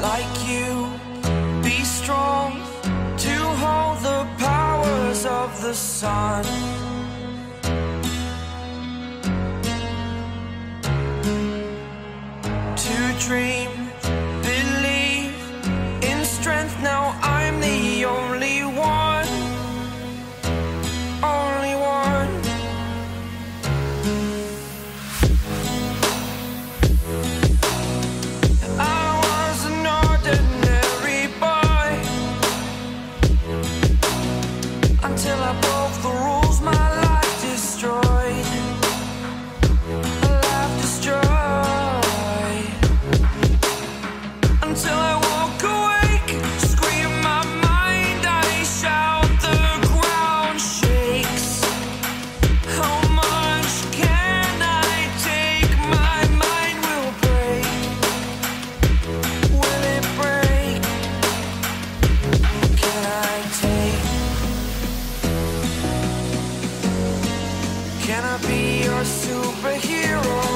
like you. Be strong to hold the powers of the sun. To dream, believe in strength. Now I'm the only one, only one. I was an ordinary boy until I broke the rules. My life destroyed, a life destroyed. Until I walk awake, scream my mind, I shout, the ground shakes. How much can I take? My mind will break. Will it break? Can I take? Can I be your superhero?